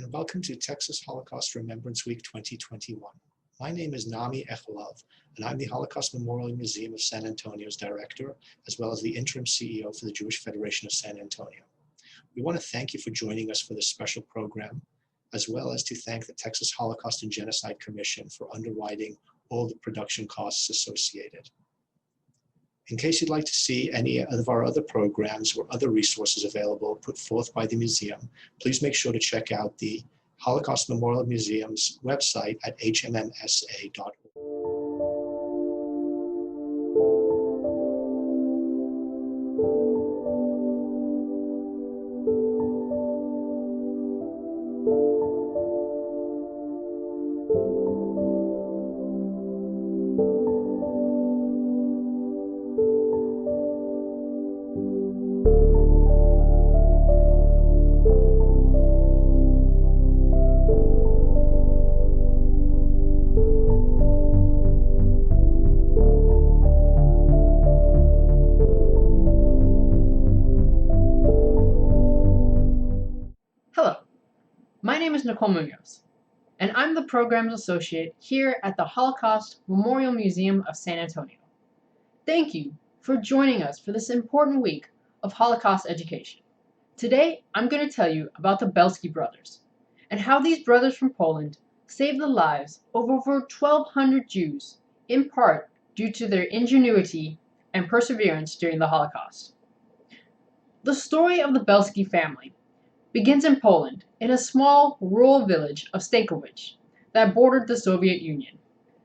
and welcome to Texas Holocaust Remembrance Week 2021. My name is Nami Echolov, and I'm the Holocaust Memorial Museum of San Antonio's director, as well as the interim CEO for the Jewish Federation of San Antonio. We want to thank you for joining us for this special program, as well as to thank the Texas Holocaust and Genocide Commission for underwriting all the production costs associated. In case you'd like to see any of our other programs or other resources available put forth by the museum, please make sure to check out the Holocaust Memorial Museum's website at hmmsa.org. Hello, my name is Nicole Munoz, and I'm the Programs Associate here at the Holocaust Memorial Museum of San Antonio. Thank you for joining us for this important week of Holocaust education. Today, I'm going to tell you about the Bielski brothers and how these brothers from Poland saved the lives of over 1,200 Jews, in part due to their ingenuity and perseverance during the Holocaust. The story of the Bielski family begins in Poland, in a small rural village of Stankowice that bordered the Soviet Union.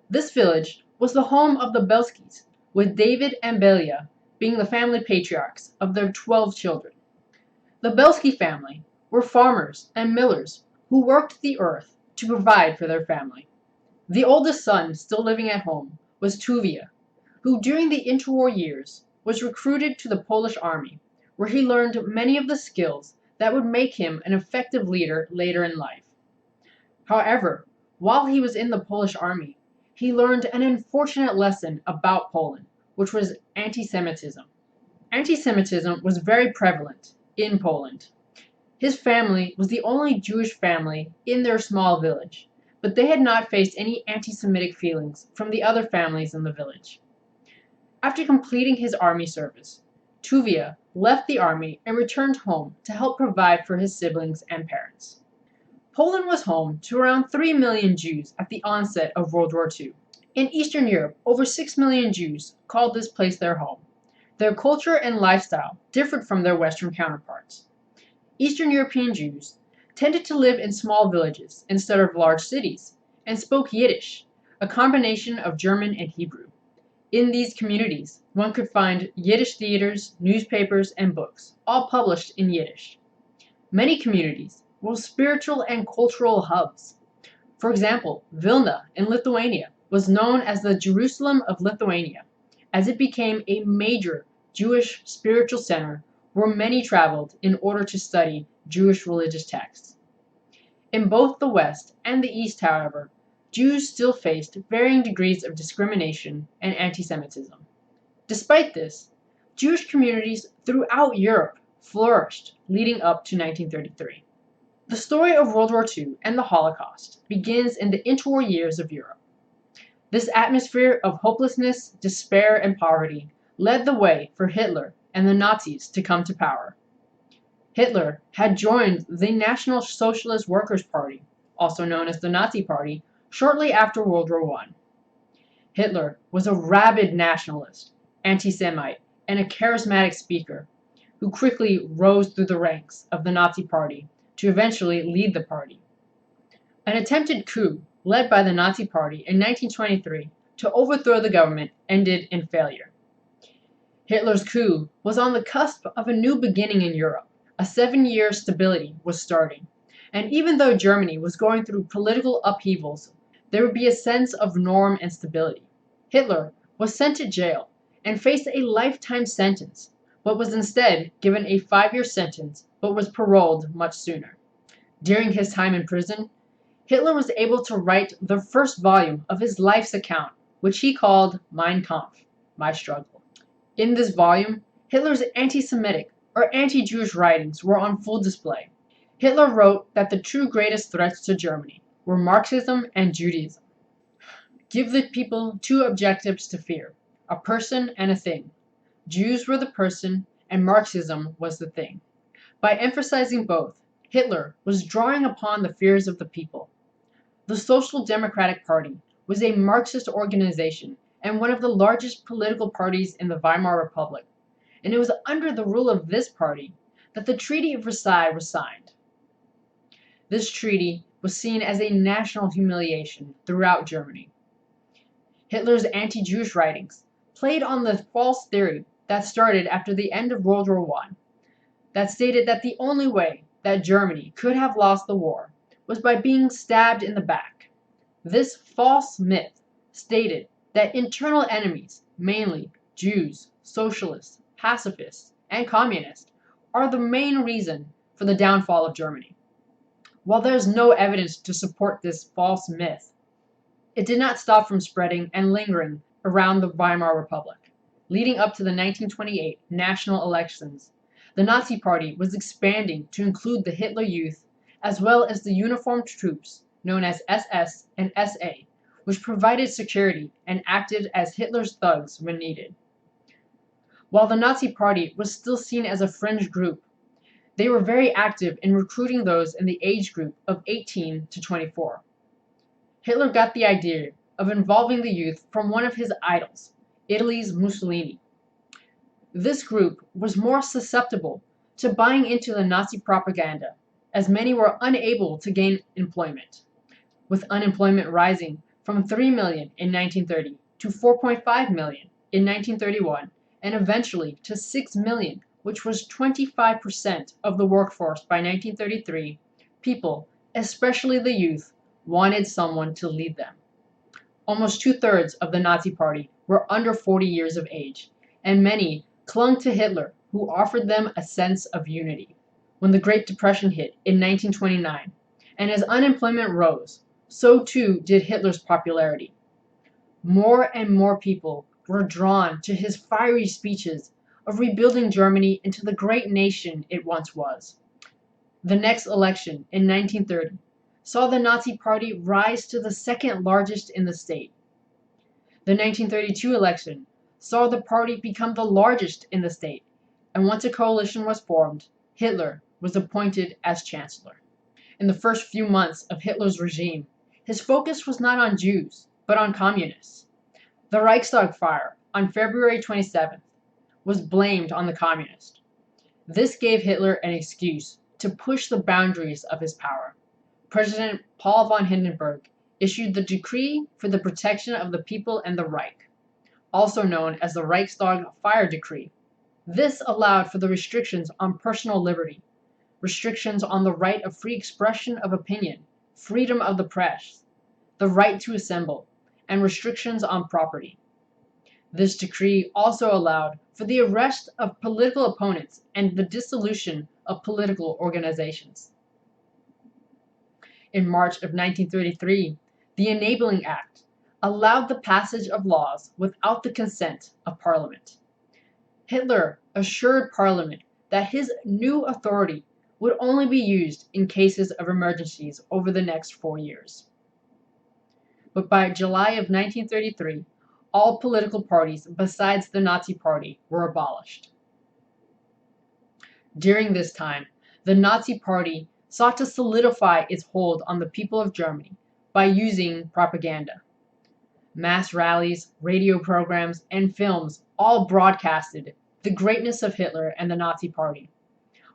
This village was the home of the Bielskis, with David and Belia being the family patriarchs of their 12 children. The Bielski family were farmers and millers who worked the earth to provide for their family. The oldest son still living at home was Tuvia, who during the interwar years was recruited to the Polish army, where he learned many of the skills that would make him an effective leader later in life. However, while he was in the Polish army, he learned an unfortunate lesson about Poland, which was anti-Semitism. Anti-Semitism was very prevalent in Poland. His family was the only Jewish family in their small village, but they had not faced any anti-Semitic feelings from the other families in the village. After completing his army service, Tuvia left the army and returned home to help provide for his siblings and parents. Poland was home to around 3 million Jews at the onset of World War II. In Eastern Europe, over 6 million Jews called this place their home. Their culture and lifestyle differed from their Western counterparts. Eastern European Jews tended to live in small villages instead of large cities and spoke Yiddish, a combination of German and Hebrew. In these communities, one could find Yiddish theaters, newspapers, and books, all published in Yiddish. Many communities were spiritual and cultural hubs. For example, Vilna in Lithuania was known as the Jerusalem of Lithuania, as it became a major Jewish spiritual center where many traveled in order to study Jewish religious texts. In both the West and the East, however, Jews still faced varying degrees of discrimination and anti-Semitism. Despite this, Jewish communities throughout Europe flourished leading up to 1933. The story of World War II and the Holocaust begins in the interwar years of Europe. This atmosphere of hopelessness, despair, and poverty led the way for Hitler and the Nazis to come to power. Hitler had joined the National Socialist Workers' Party, also known as the Nazi Party, shortly after World War I. Hitler was a rabid nationalist, anti-Semite, and a charismatic speaker who quickly rose through the ranks of the Nazi Party to eventually lead the party. An attempted coup led by the Nazi Party in 1923 to overthrow the government ended in failure. Hitler's coup was on the cusp of a new beginning in Europe. A 7-year stability was starting, and even though Germany was going through political upheavals, there would be a sense of norm and stability. Hitler was sent to jail and faced a lifetime sentence, but was instead given a 5-year sentence, but was paroled much sooner. During his time in prison, Hitler was able to write the first volume of his life's account, which he called Mein Kampf, My Struggle. In this volume, Hitler's anti-Semitic or anti-Jewish writings were on full display. Hitler wrote that the two greatest threats to Germany were Marxism and Judaism. Give the people two objectives to fear, a person and a thing. Jews were the person and Marxism was the thing. By emphasizing both, Hitler was drawing upon the fears of the people. The Social Democratic Party was a Marxist organization and one of the largest political parties in the Weimar Republic, and it was under the rule of this party that the Treaty of Versailles was signed. This treaty was seen as a national humiliation throughout Germany. Hitler's anti-Jewish writings played on the false theory that started after the end of World War I, that stated that the only way that Germany could have lost the war was by being stabbed in the back. This false myth stated that internal enemies, mainly Jews, socialists, pacifists, and communists, are the main reason for the downfall of Germany. While there is no evidence to support this false myth, it did not stop from spreading and lingering around the Weimar Republic. Leading up to the 1928 national elections, the Nazi Party was expanding to include the Hitler Youth as well as the uniformed troops known as SS and SA, which provided security and acted as Hitler's thugs when needed. While the Nazi Party was still seen as a fringe group, they were very active in recruiting those in the age group of 18 to 24. Hitler got the idea of involving the youth from one of his idols, Italy's Mussolini. This group was more susceptible to buying into the Nazi propaganda, as many were unable to gain employment, with unemployment rising from 3 million in 1930 to 4.5 million in 1931, and eventually to 6 million, which was 25% of the workforce by 1933. People, especially the youth, wanted someone to lead them. Almost 2/3 of the Nazi Party were under 40 years of age, and many clung to Hitler, who offered them a sense of unity. When the Great Depression hit in 1929, and as unemployment rose, so too did Hitler's popularity. More and more people were drawn to his fiery speeches of rebuilding Germany into the great nation it once was. The next election, in 1930, saw the Nazi Party rise to the second largest in the state. The 1932 election saw the party become the largest in the state, and once a coalition was formed, Hitler was appointed as chancellor. In the first few months of Hitler's regime, his focus was not on Jews, but on communists. The Reichstag fire on February 27th was blamed on the communists. This gave Hitler an excuse to push the boundaries of his power. President Paul von Hindenburg issued the Decree for the Protection of the People and the Reich, also known as the Reichstag Fire Decree. This allowed for the restrictions on personal liberty, restrictions on the right of free expression of opinion, freedom of the press, the right to assemble, and restrictions on property. This decree also allowed for the arrest of political opponents and the dissolution of political organizations. In March of 1933, the Enabling Act allowed the passage of laws without the consent of Parliament. Hitler assured Parliament that his new authority would only be used in cases of emergencies over the next 4 years. But by July of 1933, all political parties besides the Nazi Party were abolished. During this time, the Nazi Party sought to solidify its hold on the people of Germany by using propaganda. Mass rallies, radio programs, and films all broadcasted the greatness of Hitler and the Nazi Party,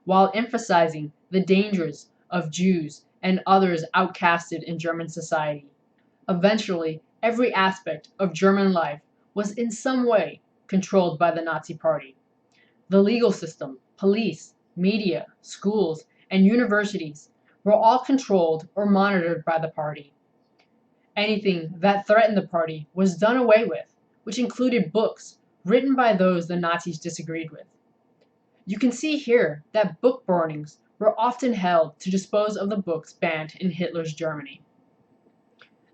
while emphasizing the dangers of Jews and others outcasted in German society. Eventually, every aspect of German life was in some way controlled by the Nazi Party. The legal system, police, media, schools, and universities were all controlled or monitored by the party. Anything that threatened the party was done away with, which included books written by those the Nazis disagreed with. You can see here that book burnings were often held to dispose of the books banned in Hitler's Germany.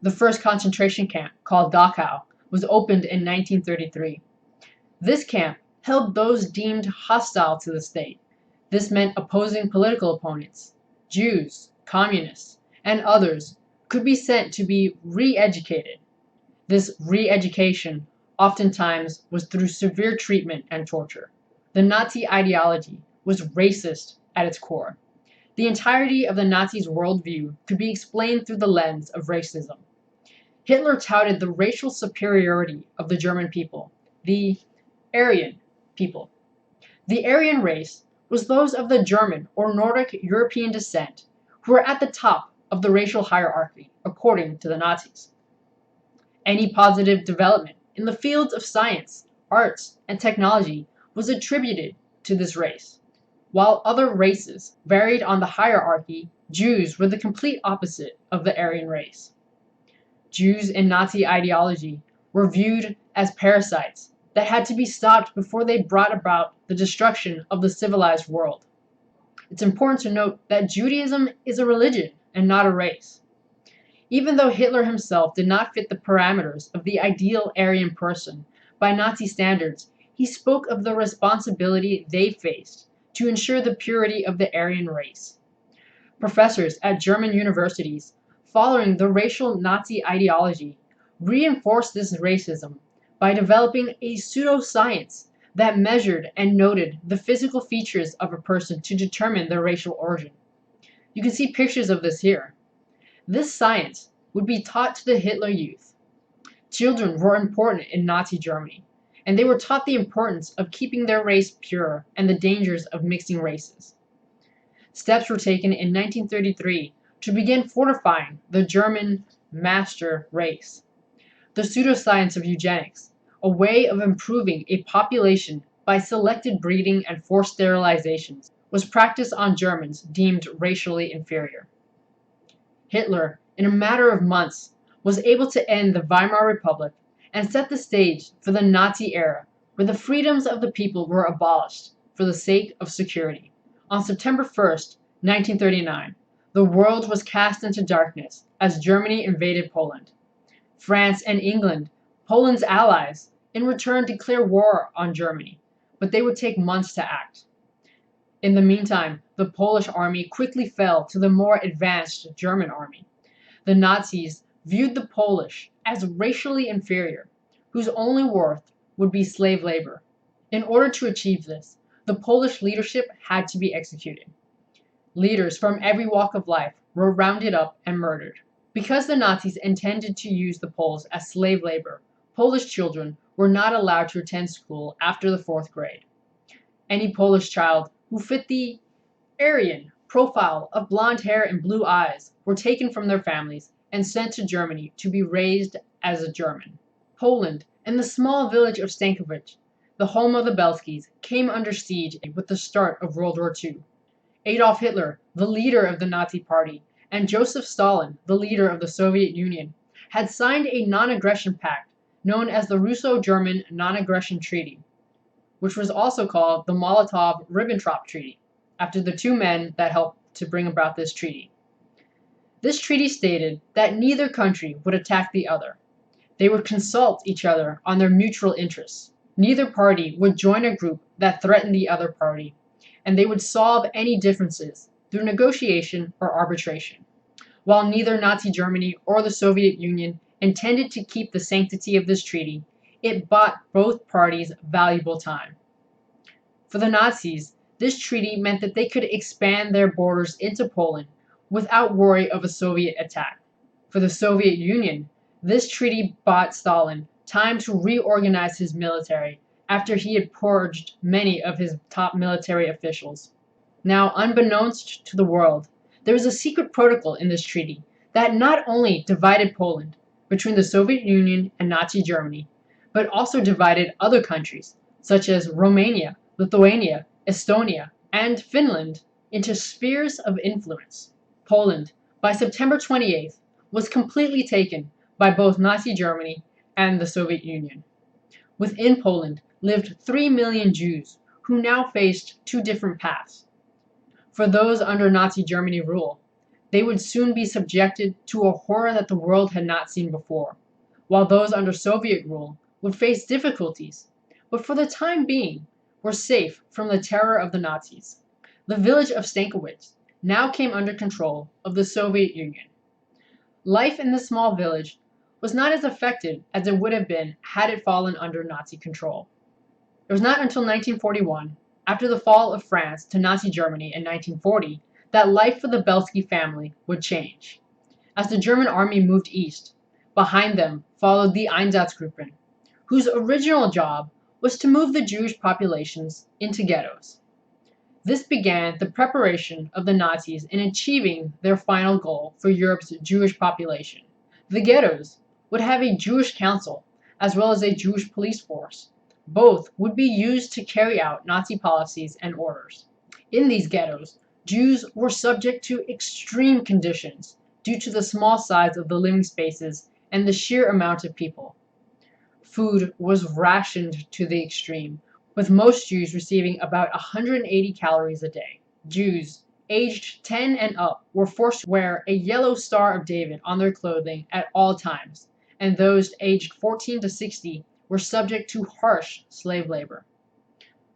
The first concentration camp, called Dachau, was opened in 1933. This camp held those deemed hostile to the state. This meant opposing political opponents, Jews, communists, and others could be sent to be re-educated. This re-education oftentimes was through severe treatment and torture. The Nazi ideology was racist at its core. The entirety of the Nazis' worldview could be explained through the lens of racism. Hitler touted the racial superiority of the German people, the Aryan people. The Aryan race was those of the German or Nordic European descent who were at the top of the racial hierarchy, according to the Nazis. Any positive development in the fields of science, arts, and technology was attributed to this race. While other races varied on the hierarchy, Jews were the complete opposite of the Aryan race. Jews in Nazi ideology were viewed as parasites that had to be stopped before they brought about the destruction of the civilized world. It's important to note that Judaism is a religion and not a race. Even though Hitler himself did not fit the parameters of the ideal Aryan person by Nazi standards, he spoke of the responsibility they faced to ensure the purity of the Aryan race. Professors at German universities, following the racial Nazi ideology, reinforced this racism by developing a pseudoscience that measured and noted the physical features of a person to determine their racial origin. You can see pictures of this here. This science would be taught to the Hitler Youth. Children were important in Nazi Germany, and they were taught the importance of keeping their race pure and the dangers of mixing races. Steps were taken in 1933 to begin fortifying the German master race. The pseudoscience of eugenics, a way of improving a population by selected breeding and forced sterilizations, was practiced on Germans deemed racially inferior. Hitler, in a matter of months, was able to end the Weimar Republic and set the stage for the Nazi era, where the freedoms of the people were abolished for the sake of security. On September 1st, 1939, the world was cast into darkness as Germany invaded Poland. France and England, Poland's allies, in return declared war on Germany, but they would take months to act. In the meantime, the Polish army quickly fell to the more advanced German army. The Nazis viewed the Polish as racially inferior, whose only worth would be slave labor. In order to achieve this, the Polish leadership had to be executed. Leaders from every walk of life were rounded up and murdered. Because the Nazis intended to use the Poles as slave labor, Polish children were not allowed to attend school after the 4th grade. Any Polish child who fit the Aryan profile of blonde hair and blue eyes were taken from their families and sent to Germany to be raised as a German. Poland and the small village of Stankovic, the home of the Belskis, came under siege with the start of World War II. Adolf Hitler, the leader of the Nazi Party, and Joseph Stalin, the leader of the Soviet Union, had signed a non-aggression pact known as the Russo-German Non-Aggression Treaty, which was also called the Molotov-Ribbentrop Treaty, after the two men that helped to bring about this treaty. This treaty stated that neither country would attack the other. They would consult each other on their mutual interests. Neither party would join a group that threatened the other party, and they would solve any differences through negotiation or arbitration. While neither Nazi Germany or the Soviet Union intended to keep the sanctity of this treaty, it bought both parties valuable time. For the Nazis, this treaty meant that they could expand their borders into Poland without worry of a Soviet attack. For the Soviet Union, this treaty bought Stalin time to reorganize his military after he had purged many of his top military officials. Now, unbeknownst to the world, there was a secret protocol in this treaty that not only divided Poland between the Soviet Union and Nazi Germany, but also divided other countries, such as Romania, Lithuania, Estonia, and Finland, into spheres of influence. Poland, by September 28th, was completely taken by both Nazi Germany and the Soviet Union. Within Poland lived 3 million Jews who now faced two different paths. For those under Nazi Germany rule, they would soon be subjected to a horror that the world had not seen before, while those under Soviet rule would face difficulties, but for the time being were safe from the terror of the Nazis. The village of Stankowice now came under control of the Soviet Union. Life in this small village was not as effective as it would have been had it fallen under Nazi control. It was not until 1941, after the fall of France to Nazi Germany in 1940, that life for the Belsky family would change. As the German army moved east, behind them followed the Einsatzgruppen, whose original job was to move the Jewish populations into ghettos. This began the preparation of the Nazis in achieving their final goal for Europe's Jewish population. The ghettos would have a Jewish council as well as a Jewish police force. Both would be used to carry out Nazi policies and orders. In these ghettos, Jews were subject to extreme conditions due to the small size of the living spaces and the sheer amount of people. Food was rationed to the extreme, with most Jews receiving about 180 calories a day. Jews aged 10 and up were forced to wear a yellow Star of David on their clothing at all times, and those aged 14 to 60 were subject to harsh slave labor.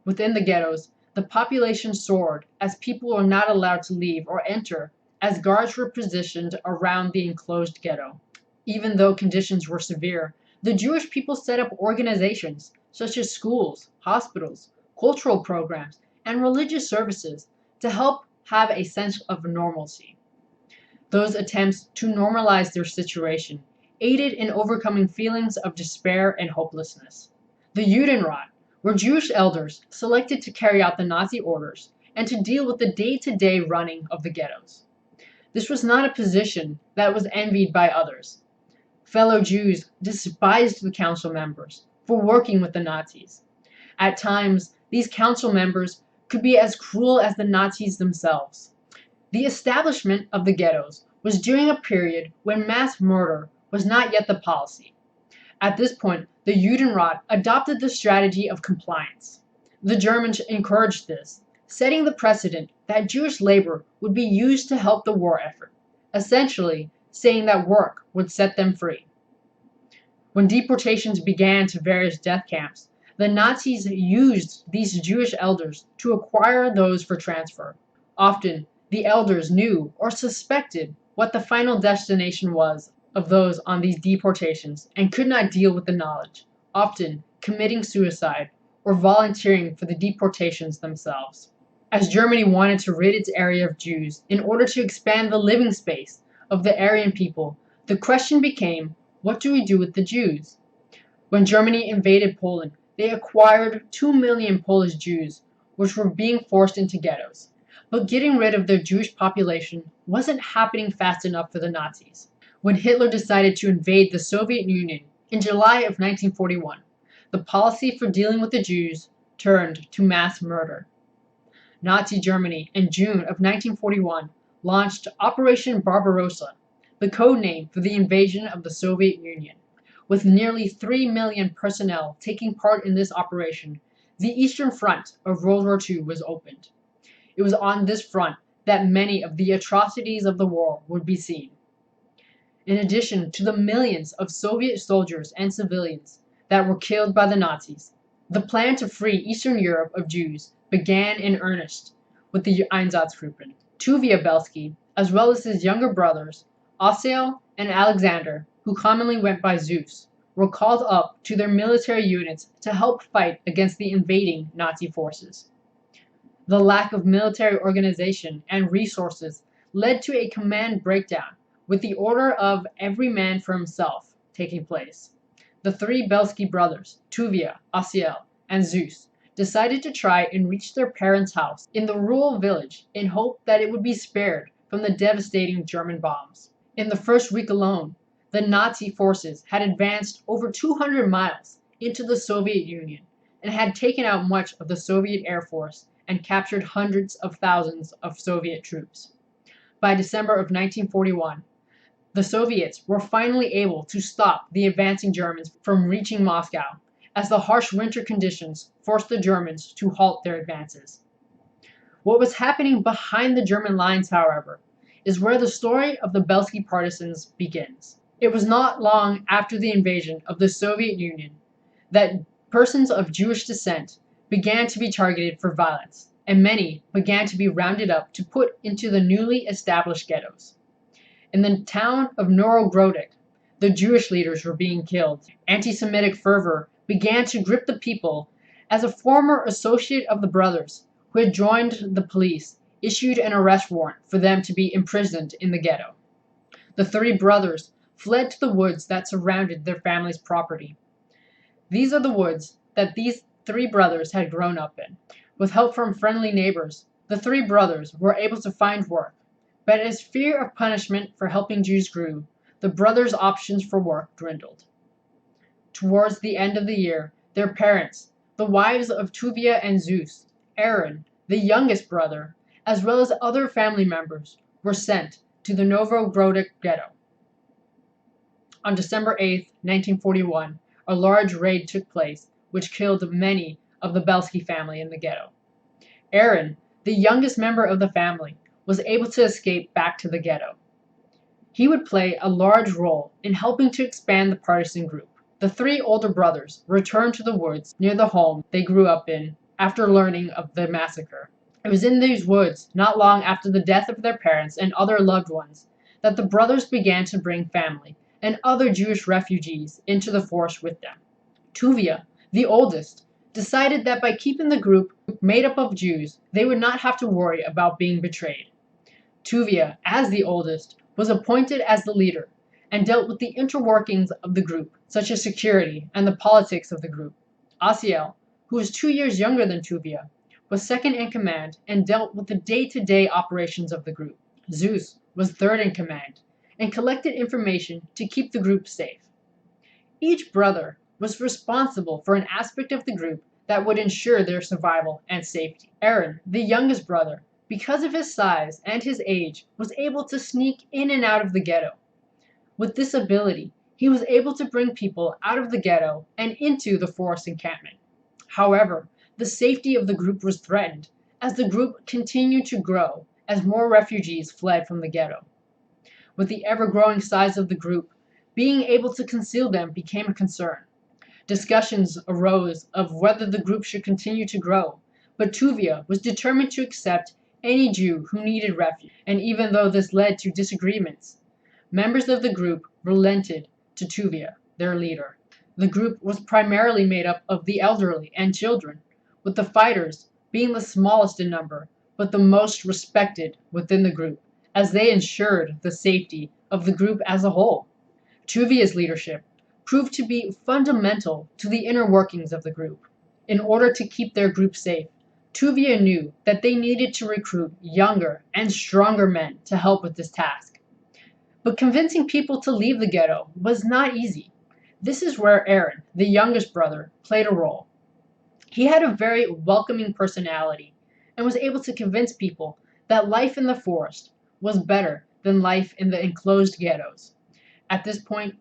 Within the ghettos, the population soared as people were not allowed to leave or enter, as guards were positioned around the enclosed ghetto. Even though conditions were severe, the Jewish people set up organizations such as schools, hospitals, cultural programs, and religious services to help have a sense of normalcy. Those attempts to normalize their situation aided in overcoming feelings of despair and hopelessness. The Judenrat were Jewish elders selected to carry out the Nazi orders and to deal with the day-to-day running of the ghettos. This was not a position that was envied by others. Fellow Jews despised the council members for working with the Nazis. At times, these council members could be as cruel as the Nazis themselves. The establishment of the ghettos was during a period when mass murder was not yet the policy. At this point, the Judenrat adopted the strategy of compliance. The Germans encouraged this, setting the precedent that Jewish labor would be used to help the war effort, essentially saying that work would set them free. When deportations began to various death camps, the Nazis used these Jewish elders to acquire those for transfer. Often, the elders knew or suspected what the final destination was of those on these deportations and could not deal with the knowledge, often committing suicide or volunteering for the deportations themselves. As Germany wanted to rid its area of Jews in order to expand the living space of the Aryan people, the question became, what do we do with the Jews? When Germany invaded Poland, they acquired 2 million Polish Jews, which were being forced into ghettos. But getting rid of their Jewish population wasn't happening fast enough for the Nazis. When Hitler decided to invade the Soviet Union in July of 1941, the policy for dealing with the Jews turned to mass murder. Nazi Germany in June of 1941 launched Operation Barbarossa, the code name for the invasion of the Soviet Union. With nearly 3 million personnel taking part in this operation, the Eastern Front of World War II was opened. It was on this front that many of the atrocities of the war would be seen. In addition to the millions of Soviet soldiers and civilians that were killed by the Nazis, the plan to free Eastern Europe of Jews began in earnest with the Einsatzgruppen. Tuvia Belsky, as well as his younger brothers, Ossiel and Alexander, who commonly went by Zeus, were called up to their military units to help fight against the invading Nazi forces. The lack of military organization and resources led to a command breakdown, with the order of every man for himself taking place. The three Belsky brothers, Tuvia, Ossiel, and Zeus, decided to try and reach their parents' house in the rural village in hope that it would be spared from the devastating German bombs. In the first week alone, the Nazi forces had advanced over 200 miles into the Soviet Union and had taken out much of the Soviet Air Force and captured hundreds of thousands of Soviet troops. By December of 1941, the Soviets were finally able to stop the advancing Germans from reaching Moscow, as the harsh winter conditions forced the Germans to halt their advances. What was happening behind the German lines, however, is where the story of the Belsky partisans begins. It was not long after the invasion of the Soviet Union that persons of Jewish descent began to be targeted for violence. and many began to be rounded up to put into the newly established ghettos. In the town of Novogrodic, the Jewish leaders were being killed. Anti-Semitic fervor began to grip the people as a former associate of the brothers who had joined the police issued an arrest warrant for them to be imprisoned in the ghetto. The three brothers fled to the woods that surrounded their family's property. These are the woods that these three brothers had grown up in. With help from friendly neighbors, the three brothers were able to find work, but as fear of punishment for helping Jews grew, the brothers' options for work dwindled. Towards the end of the year, their parents, the wives of Tuvia and Zeus, Aaron, the youngest brother, as well as other family members, were sent to the Novogrodic ghetto. On December 8, 1941, a large raid took place, which killed many of the Belsky family in the ghetto. Aaron, the youngest member of the family, was able to escape back to the ghetto. He would play a large role in helping to expand the partisan group. The three older brothers returned to the woods near the home they grew up in after learning of the massacre. It was in these woods, not long after the death of their parents and other loved ones, that the brothers began to bring family and other Jewish refugees into the force with them. Tuvia, the oldest, decided that by keeping the group made up of Jews, they would not have to worry about being betrayed. Tuvia, as the oldest, was appointed as the leader and dealt with the interworkings of the group, such as security and the politics of the group. Asiel, who was 2 years younger than Tuvia, was second in command and dealt with the day-to-day operations of the group. Zeus was third in command and collected information to keep the group safe. Each brother was responsible for an aspect of the group that would ensure their survival and safety. Aaron, the youngest brother, because of his size and his age, was able to sneak in and out of the ghetto. With this ability, he was able to bring people out of the ghetto and into the forest encampment. However, the safety of the group was threatened as the group continued to grow as more refugees fled from the ghetto. With the ever-growing size of the group, being able to conceal them became a concern. Discussions arose of whether the group should continue to grow, but Tuvia was determined to accept any Jew who needed refuge, and even though this led to disagreements, members of the group relented to Tuvia, their leader. The group was primarily made up of the elderly and children, with the fighters being the smallest in number, but the most respected within the group, as they ensured the safety of the group as a whole. Tuvia's leadership proved to be fundamental to the inner workings of the group. In order to keep their group safe, Tuvia knew that they needed to recruit younger and stronger men to help with this task. But convincing people to leave the ghetto was not easy. This is where Aaron, the youngest brother, played a role. He had a very welcoming personality and was able to convince people that life in the forest was better than life in the enclosed ghettos. At this point,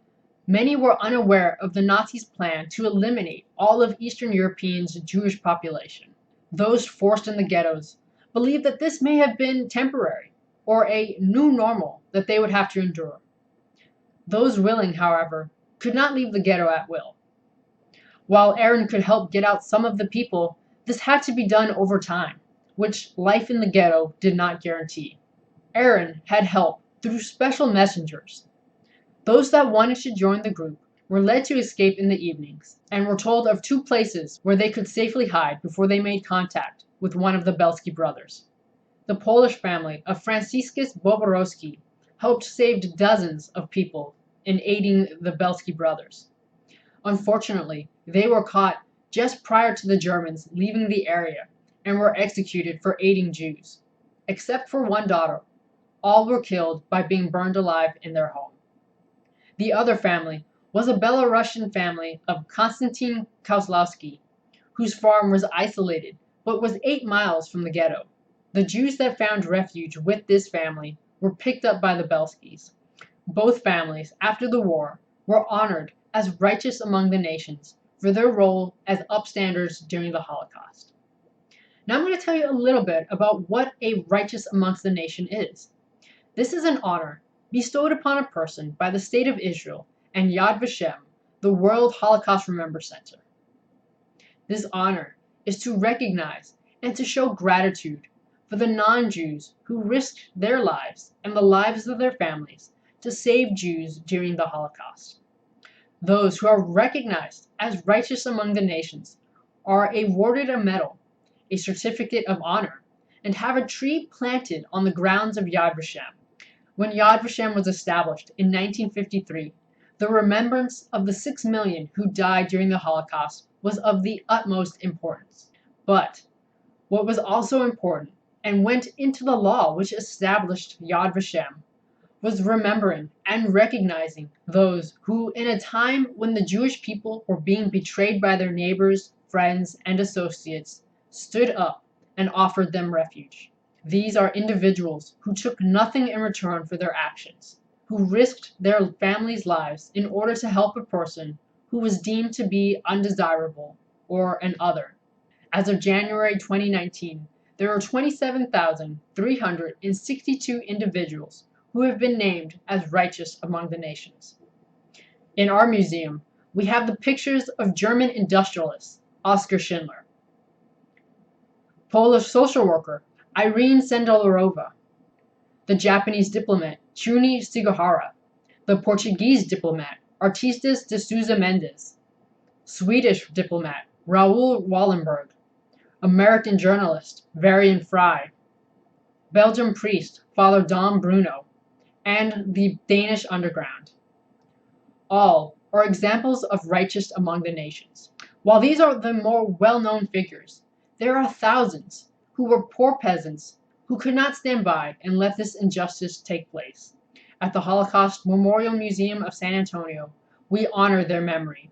many were unaware of the Nazis' plan to eliminate all of Eastern Europe's Jewish population. Those forced in the ghettos believed that this may have been temporary, or a new normal that they would have to endure. Those willing, however, could not leave the ghetto at will. While Aaron could help get out some of the people, this had to be done over time, which life in the ghetto did not guarantee. Aaron had help through special messengers. Those that wanted to join the group were led to escape in the evenings and were told of 2 places where they could safely hide before they made contact with one of the Belsky brothers. The Polish family of Franciscus Boborowski helped save dozens of people in aiding the Belsky brothers. Unfortunately, they were caught just prior to the Germans leaving the area and were executed for aiding Jews. Except for one daughter, all were killed by being burned alive in their home. The other family was a Belarusian family of Konstantin Kozlowski, whose farm was isolated but was 8 miles from the ghetto. The Jews that found refuge with this family were picked up by the Belskys. Both families, after the war, were honored as righteous among the nations for their role as upstanders during the Holocaust. Now I'm going to tell you a little bit about what a righteous amongst the nation is. This is an honor bestowed upon a person by the State of Israel and Yad Vashem, the World Holocaust Remembrance Center. This honor is to recognize and to show gratitude for the non-Jews who risked their lives and the lives of their families to save Jews during the Holocaust. Those who are recognized as righteous among the nations are awarded a medal, a certificate of honor, and have a tree planted on the grounds of Yad Vashem. When Yad Vashem was established in 1953, the remembrance of the 6 million who died during the Holocaust was of the utmost importance. But what was also important and went into the law which established Yad Vashem was remembering and recognizing those who, in a time when the Jewish people were being betrayed by their neighbors, friends, and associates, stood up and offered them refuge. These are individuals who took nothing in return for their actions, who risked their families' lives in order to help a person who was deemed to be undesirable or an other. As of January 2019, there are 27,362 individuals who have been named as righteous among the nations. In our museum, we have the pictures of German industrialist Oskar Schindler, Polish social worker Irene Sendelarova, the Japanese diplomat Chuni Sugihara, the Portuguese diplomat Artistas de Souza Mendes, Swedish diplomat Raoul Wallenberg, American journalist Varian Fry, Belgian priest Father Dom Bruno, and the Danish underground. All are examples of righteous among the nations. While these are the more well-known figures, there are thousands who were poor peasants who could not stand by and let this injustice take place. At the Holocaust Memorial Museum of San Antonio, we honor their memory.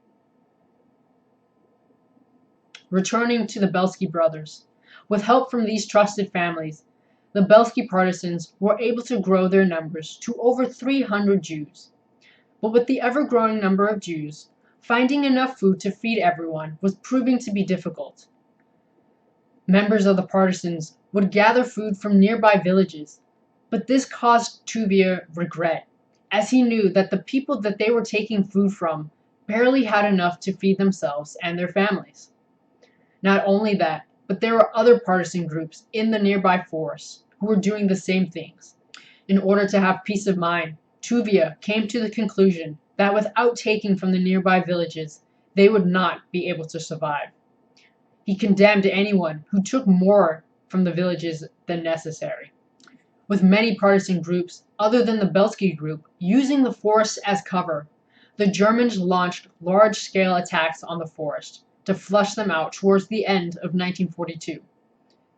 Returning to the Belsky brothers, with help from these trusted families, the Belsky partisans were able to grow their numbers to over 300 Jews. But with the ever-growing number of Jews, finding enough food to feed everyone was proving to be difficult. Members of the partisans would gather food from nearby villages, but this caused Tuvia regret, as he knew that the people that they were taking food from barely had enough to feed themselves and their families. Not only that, but there were other partisan groups in the nearby forests who were doing the same things. In order to have peace of mind, Tuvia came to the conclusion that without taking from the nearby villages, they would not be able to survive. He condemned anyone who took more from the villages than necessary. With many partisan groups, other than the Belsky group, using the forest as cover, the Germans launched large-scale attacks on the forest to flush them out towards the end of 1942.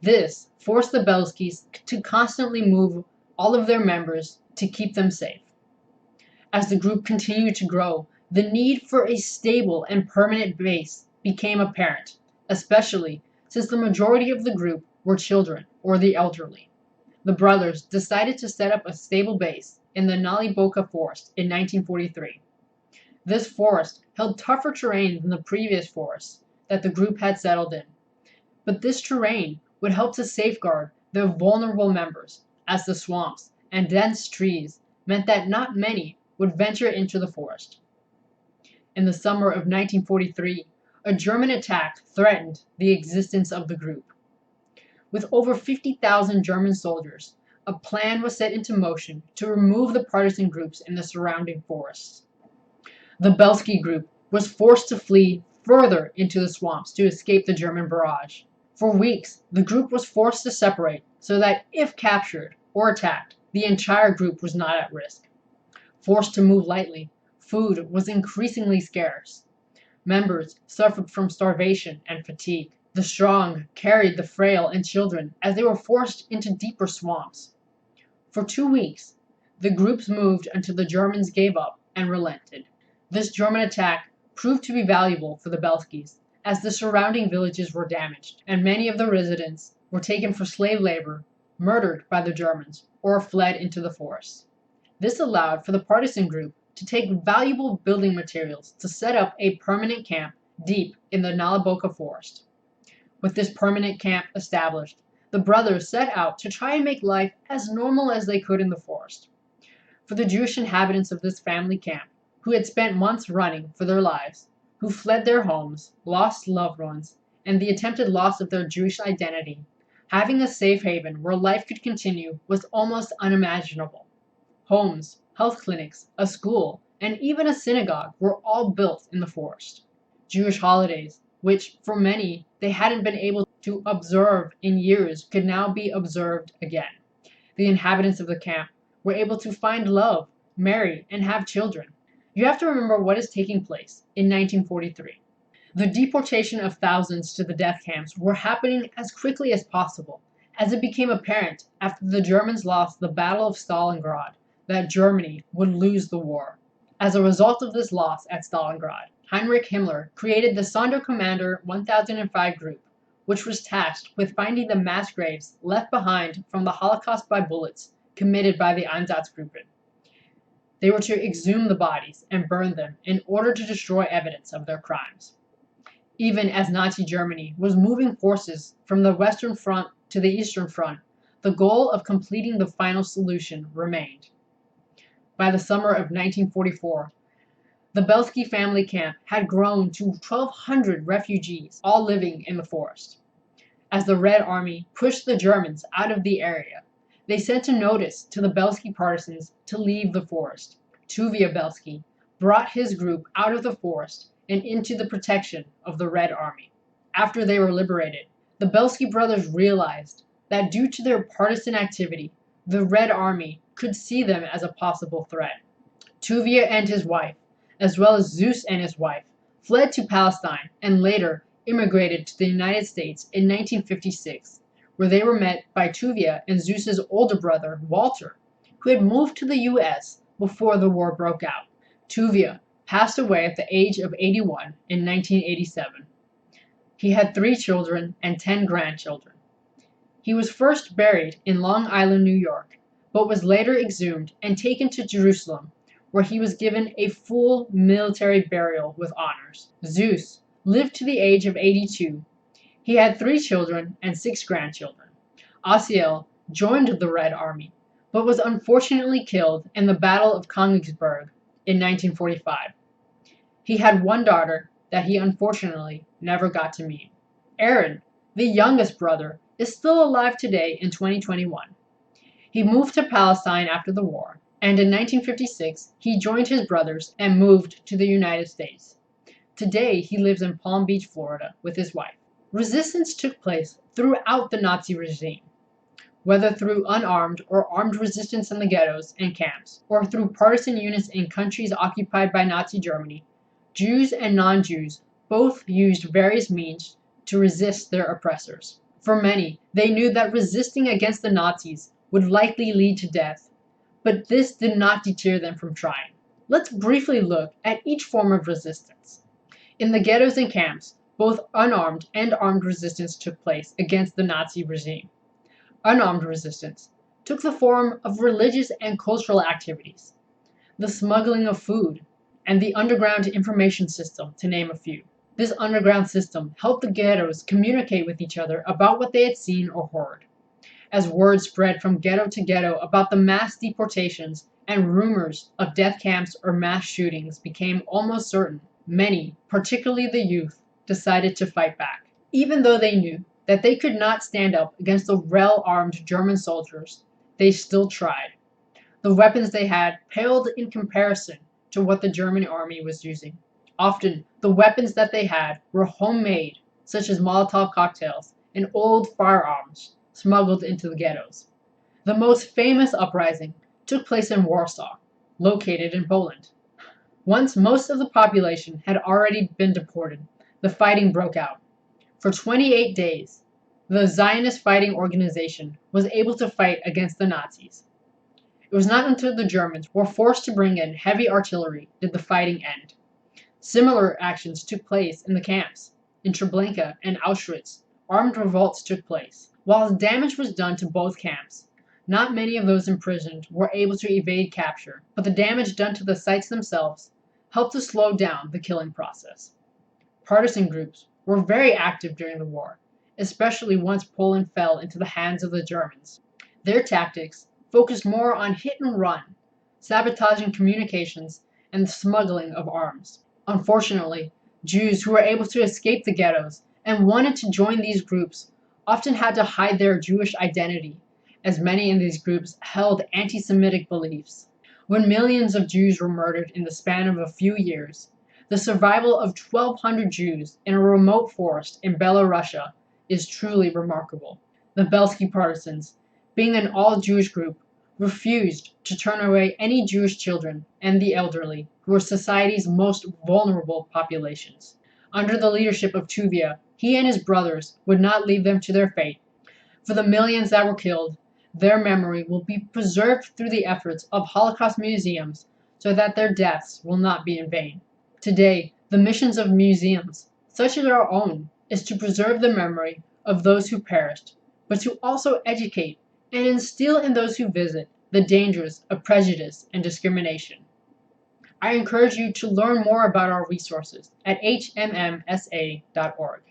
This forced the Belskys to constantly move all of their members to keep them safe. As the group continued to grow, the need for a stable and permanent base became apparent, especially since the majority of the group were children or the elderly. The brothers decided to set up a stable base in the Naliboka Forest in 1943. This forest held tougher terrain than the previous forests that the group had settled in, but this terrain would help to safeguard their vulnerable members, as the swamps and dense trees meant that not many would venture into the forest. In the summer of 1943, a German attack threatened the existence of the group. With over 50,000 German soldiers, a plan was set into motion to remove the partisan groups in the surrounding forests. The Belsky group was forced to flee further into the swamps to escape the German barrage. For weeks, the group was forced to separate so that if captured or attacked, the entire group was not at risk. Forced to move lightly, food was increasingly scarce. Members suffered from starvation and fatigue. The strong carried the frail and children as they were forced into deeper swamps. For 2 weeks, the groups moved until the Germans gave up and relented. This German attack proved to be valuable for the Belskys, as the surrounding villages were damaged, and many of the residents were taken for slave labor, murdered by the Germans, or fled into the forests. This allowed for the partisan group to take valuable building materials to set up a permanent camp deep in the Naliboka Forest. With this permanent camp established, the brothers set out to try and make life as normal as they could in the forest. For the Jewish inhabitants of this family camp, who had spent months running for their lives, who fled their homes, lost loved ones, and the attempted loss of their Jewish identity, having a safe haven where life could continue was almost unimaginable. Homes, health clinics, a school, and even a synagogue were all built in the forest. Jewish holidays, which for many they hadn't been able to observe in years, could now be observed again. The inhabitants of the camp were able to find love, marry, and have children. You have to remember what is taking place in 1943. The deportation of thousands to the death camps were happening as quickly as possible, as it became apparent after the Germans lost the Battle of Stalingrad that Germany would lose the war. As a result of this loss at Stalingrad, Heinrich Himmler created the Sonderkommando 1005 group, which was tasked with finding the mass graves left behind from the Holocaust by bullets committed by the Einsatzgruppen. They were to exhume the bodies and burn them in order to destroy evidence of their crimes. Even as Nazi Germany was moving forces from the Western Front to the Eastern Front, the goal of completing the final solution remained. By the summer of 1944, the Belsky family camp had grown to 1,200 refugees, all living in the forest. As the Red Army pushed the Germans out of the area, they sent a notice to the Belsky partisans to leave the forest. Tuvia Belsky brought his group out of the forest and into the protection of the Red Army. After they were liberated, the Belsky brothers realized that due to their partisan activity, the Red Army could see them as a possible threat. Tuvia and his wife, as well as Zeus and his wife, fled to Palestine and later immigrated to the United States in 1956, where they were met by Tuvia and Zeus's older brother, Walter, who had moved to the US before the war broke out. Tuvia passed away at the age of 81 in 1987. He had 3 children and 10 grandchildren. He was first buried in Long Island, New York, but was later exhumed and taken to Jerusalem, where he was given a full military burial with honors. Zeus lived to the age of 82. He had 3 children and 6 grandchildren. Asiel joined the Red Army, but was unfortunately killed in the Battle of Königsberg in 1945. He had 1 daughter that he unfortunately never got to meet. Aaron, the youngest brother, is still alive today in 2021. He moved to Palestine after the war, and in 1956 he joined his brothers and moved to the United States. Today he lives in Palm Beach, Florida with his wife. Resistance took place throughout the Nazi regime, whether through unarmed or armed resistance in the ghettos and camps, or through partisan units in countries occupied by Nazi Germany. Jews and non-Jews both used various means to resist their oppressors. For many, they knew that resisting against the Nazis would likely lead to death, but this did not deter them from trying. Let's briefly look at each form of resistance. In the ghettos and camps, both unarmed and armed resistance took place against the Nazi regime. Unarmed resistance took the form of religious and cultural activities, the smuggling of food, and the underground information system, to name a few. This underground system helped the ghettos communicate with each other about what they had seen or heard. As word spread from ghetto to ghetto about the mass deportations and rumors of death camps or mass shootings became almost certain, many, particularly the youth, decided to fight back. Even though they knew that they could not stand up against the well-armed German soldiers, they still tried. The weapons they had paled in comparison to what the German army was using. Often, the weapons that they had were homemade, such as Molotov cocktails and old firearms smuggled into the ghettos. The most famous uprising took place in Warsaw, located in Poland. Once most of the population had already been deported, the fighting broke out. For 28 days, the Zionist Fighting Organization was able to fight against the Nazis. It was not until the Germans were forced to bring in heavy artillery did the fighting end. Similar actions took place in the camps. In Treblinka and Auschwitz, armed revolts took place. While damage was done to both camps, not many of those imprisoned were able to evade capture, but the damage done to the sites themselves helped to slow down the killing process. Partisan groups were very active during the war, especially once Poland fell into the hands of the Germans. Their tactics focused more on hit and run, sabotaging communications, and the smuggling of arms. Unfortunately, Jews who were able to escape the ghettos and wanted to join these groups often had to hide their Jewish identity, as many in these groups held anti-Semitic beliefs. When millions of Jews were murdered in the span of a few years, the survival of 1,200 Jews in a remote forest in Belarusia is truly remarkable. The Belsky partisans, being an all-Jewish group, refused to turn away any Jewish children and the elderly, who were society's most vulnerable populations. Under the leadership of Tuvia, he and his brothers would not leave them to their fate. For the millions that were killed, their memory will be preserved through the efforts of Holocaust museums so that their deaths will not be in vain. Today, the missions of museums, such as our own, is to preserve the memory of those who perished, but to also educate and instill in those who visit the dangers of prejudice and discrimination. I encourage you to learn more about our resources at hmmsa.org.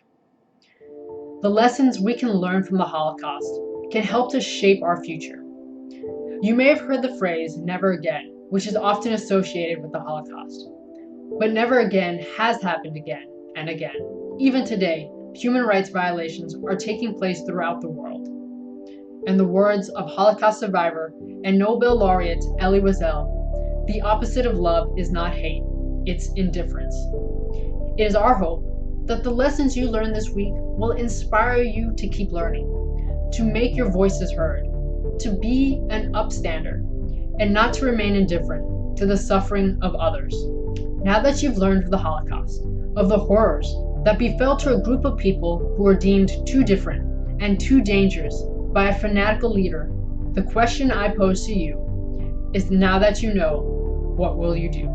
The lessons we can learn from the Holocaust can help to shape our future. You may have heard the phrase "never again," which is often associated with the Holocaust. But never again has happened again and again. Even today, human rights violations are taking place throughout the world. In the words of Holocaust survivor and Nobel laureate Elie Wiesel, the opposite of love is not hate, it's indifference. It is our hope that the lessons you learned this week will inspire you to keep learning, to make your voices heard, to be an upstander, and not to remain indifferent to the suffering of others. Now that you've learned of the Holocaust, of the horrors that befell to a group of people who were deemed too different and too dangerous by a fanatical leader, the question I pose to you is, now that you know, what will you do?